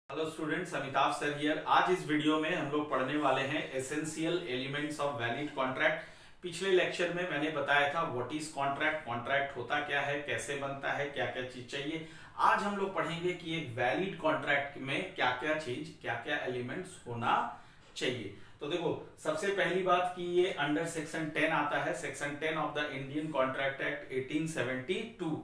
Hello students, Amitabh sir here. आज इस video में हम लोग पढ़ने वाले हैं essential elements of valid contract. पिछले लेक्चर में मैंने बताया था व्हाट इज कॉन्ट्रैक्ट, कॉन्ट्रैक्ट होता क्या है, कैसे बनता है, क्या क्या चीज चाहिए। आज हम लोग पढ़ेंगे कि एक वैलिड कॉन्ट्रैक्ट में क्या क्या चीज, क्या क्या एलिमेंट्स होना चाहिए। तो देखो, सबसे पहली बात कि ये अंडर सेक्शन 10 आता है, section 10 of the Indian contract act 1872।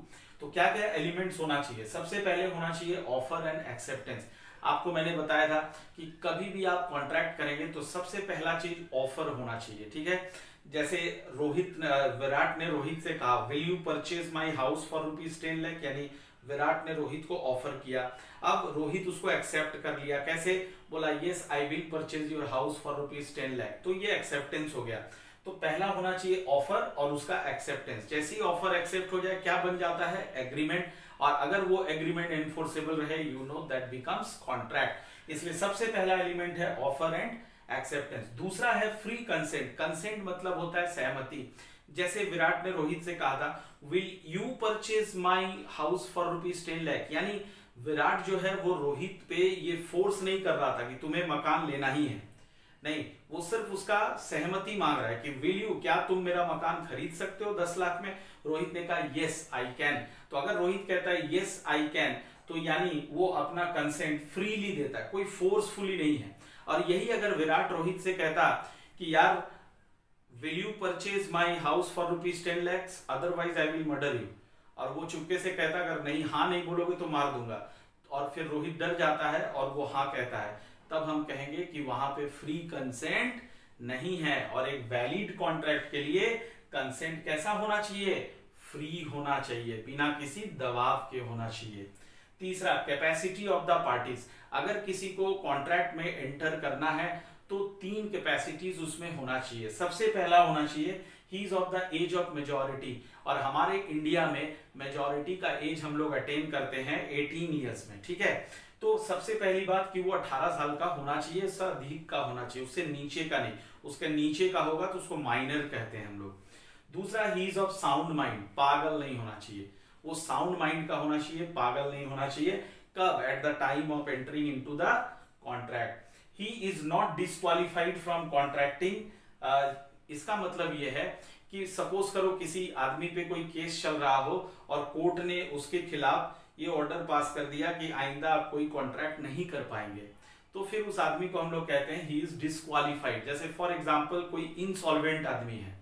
तो क्या क्या एलिमेंट्स होना चाहिए? सबसे पहले होना चाहिए ऑफर एंड एक्सेप्टेंस। आपको मैंने बताया था कि कभी भी आप कॉन्ट्रैक्ट करेंगे तो सबसे पहला चीज ऑफर होना चाहिए, ठीक है। जैसे विराट ने रोहित से कहा, will you purchase my house for ₹10 lakh, यानी विराट ने रोहित को ऑफर किया। अब रोहित उसको एक्सेप्ट कर लिया। कैसे? बोला yes I will purchase your house for ₹10 lakh. तो ये एक्सेप्टेंस हो गया। तो पहला होना चाहिए ऑफर और उसका एक्सेप्टेंस। जैसे ही ऑफर एक्सेप्ट हो जाए क्या बन जाता है? एग्रीमेंट। और अगर वो एग्रीमेंट एनफोर्सेबल रहे, you know that becomes contract. इसलिए सबसे पहला एलिमेंट है ऑफर एंड एक्सेप्टेंस। दूसरा है फ्री कंसेंट। कंसेंट मतलब होता है सहमति। जैसे विराट ने रोहित से कहा था, will you purchase my house for ₹10 lakh, यानी विराट जो है वो रोहित पे ये फोर्स नहीं कर रहा था कि तुम्हें मकान लेना ही है, नहीं, वो सिर्फ उसका सहमति मांग रहा है कि विल यू, क्या तुम मेरा मकान खरीद सकते हो 10 लाख में? रोहित ने कहा यस आई कैन। तो अगर रोहित कहता है यस आई कैन, तो यानी वो अपना कंसेंट फ्रीली देता है, कोई फोर्सफुली नहीं है। और यही अगर विराट रोहित से कहता कि यार will you purchase my house for ₹10 lakh, otherwise I will murder you, और वो चुपके से कहता अगर नहीं, हाँ नहीं बोलोगे तो मार दूंगा, और फिर रोहित डर जाता है और वो हाँ कहता है, तब हम कहेंगे कि वहां पे फ्री कंसेंट नहीं है। और एक वैलिड कॉन्ट्रैक्ट के लिए कंसेंट कैसा होना चाहिए? फ्री होना चाहिए, बिना किसी दबाव के होना चाहिए। तीसरा, कैपेसिटी ऑफ द पार्टीज। अगर किसी को कॉन्ट्रैक्ट में एंटर करना है तो 3 कैपेसिटीज उसमें होना चाहिए। सबसे पहला होना चाहिए he is of the age of majority. और हमारे इंडिया में मेजोरिटी का एज हम लोग अटेन करते हैं 18 ईयर्स में, ठीक है। तो सबसे पहली बात कि वो 18 साल का होना चाहिए, उससे अधिक का होना चाहिए, उससे नीचे का नहीं। उसके नीचे का होगा तो उसको माइनर कहते हैं हम लोग। दूसरा, ही इज ऑफ साउंड माइंड, पागल नहीं होना चाहिए। वो साउंड माइंड का होना चाहिए, पागल नहीं होना चाहिए। कब? At the time of entering into the contract. He is not disqualified from contracting. इसका मतलब यह है कि सपोज करो किसी आदमी पे कोई केस चल रहा हो और कोर्ट ने उसके खिलाफ ये ऑर्डर पास कर दिया कि आइंदा आप कोई कॉन्ट्रैक्ट नहीं कर पाएंगे, तो फिर उस आदमी को हम लोग कहते हैं ही इज डिस्क्वालिफाइड। जैसे फॉर एग्जांपल कोई इनसॉल्वेंट आदमी है,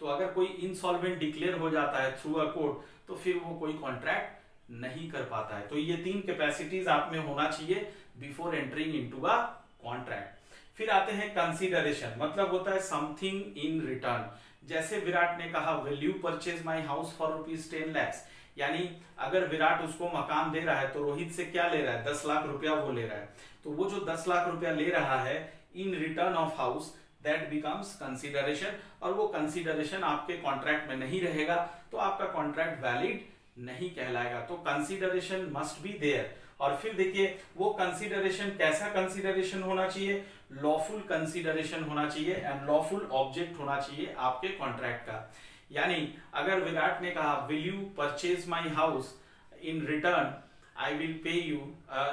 तो अगर कोई इनसॉल्वेंट डिक्लेयर हो जाता है थ्रू अ कोर्ट, तो फिर वो कोई कॉन्ट्रैक्ट नहीं कर पाता है। तो ये 3 कैपेसिटीज आप में होना चाहिए before entering into a contract. फिर आते हैं कंसीडरेशन, मतलब होता है समथिंग इन रिटर्न। जैसे विराट ने कहा will you purchase my house for ₹10 lakh, यानी अगर विराट उसको मकान दे रहा है तो रोहित से क्या ले रहा है? 10 लाख रुपया वो ले रहा है। तो वो जो 10 लाख रुपया ले रहा है in return of house, that becomes consideration. और वो कंसीडरेशन आपके कॉन्ट्रैक्ट में नहीं रहेगा तो आपका कॉन्ट्रैक्ट वैलिड नहीं कहलाएगा। तो कंसीडरेशन मस्ट बी देयर। और फिर देखिए वो कंसीडरेशन कैसा कंसीडरेशन होना चाहिए? लॉफुल कंसीडरेशन होना चाहिए एंड लॉफुल ऑब्जेक्ट होना चाहिए आपके कॉन्ट्रैक्ट का। यानी अगर विराट ने कहा will you purchase my house, in return I will pay you,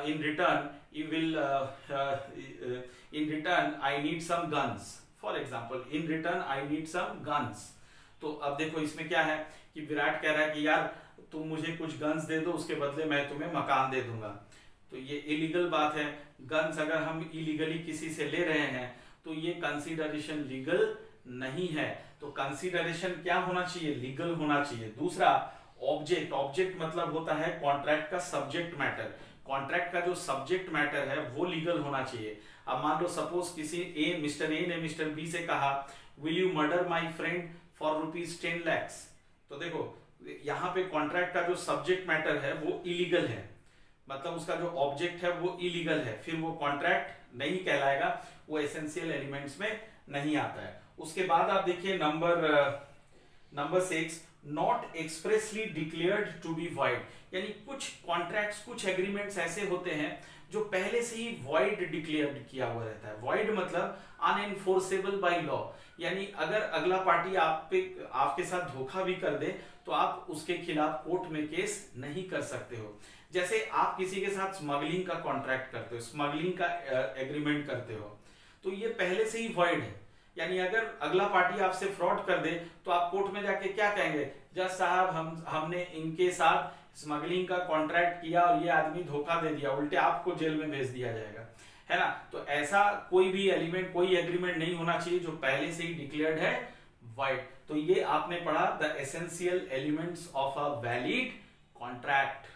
in return you will, in return I need some guns, for example in return I need some guns. तो अब देखो इसमें क्या है कि विराट कह रहा है कि यार तुम मुझे कुछ गन्स दे दो, उसके बदले मैं तुम्हें मकान दे दूंगा। तो ये इलीगल बात है। गन्स अगर हम इलीगली किसी से ले रहे हैं तो ये कंसीडरेशन लीगल नहीं है। तो कंसीडरेशन क्या होना चाहिए? लीगल होना चाहिए। दूसरा, ऑब्जेक्ट। ऑब्जेक्ट मतलब होता है कॉन्ट्रैक्ट का सब्जेक्ट मैटर। कॉन्ट्रैक्ट का जो सब्जेक्ट मैटर है वो लीगल होना चाहिए। अब मान लो सपोज किसी मिस्टर ए ने मिस्टर बी से कहा will you murder my friend for ₹10 lakh. तो देखो यहाँ पे कॉन्ट्रैक्ट का जो सब्जेक्ट मैटर है वो इलीगल है, मतलब उसका जो ऑब्जेक्ट है वो इलीगल है, फिर वो कॉन्ट्रैक्ट नहीं कहलाएगा, वो एसेंशियल एलिमेंट्स में नहीं आता है। उसके बाद आप देखिए number 6, not expressly declared to be void. यानी कुछ कॉन्ट्रैक्ट्स, कुछ एग्रीमेंट्स ऐसे होते हैं जो पहले से ही वॉइड डिक्लेयर्ड किया हुआ रहता है। वॉइड मतलब अनएनफोर्सेबल बाय लॉ, यानी अगर अगला पार्टी आपके साथ धोखा भी कर दे तो आप उसके खिलाफ कोर्ट में केस नहीं कर सकते हो। जैसे आप किसी के साथ स्मगलिंग का कॉन्ट्रैक्ट करते हो, स्मगलिंग का एग्रीमेंट करते हो, तो ये पहले से ही वॉइड है। यानी अगर अगला पार्टी आपसे फ्रॉड कर दे तो आप कोर्ट में जाके क्या कहेंगे, जज साहब हमने इनके साथ स्मगलिंग का कॉन्ट्रैक्ट किया और ये आदमी धोखा दे दिया, उल्टे आपको जेल में भेज दिया जाएगा, है ना। तो ऐसा कोई भी एलिमेंट, कोई एग्रीमेंट नहीं होना चाहिए जो पहले से ही डिक्लेयर्ड है वाइड। तो ये आपने पढ़ा the essential elements of a valid contract.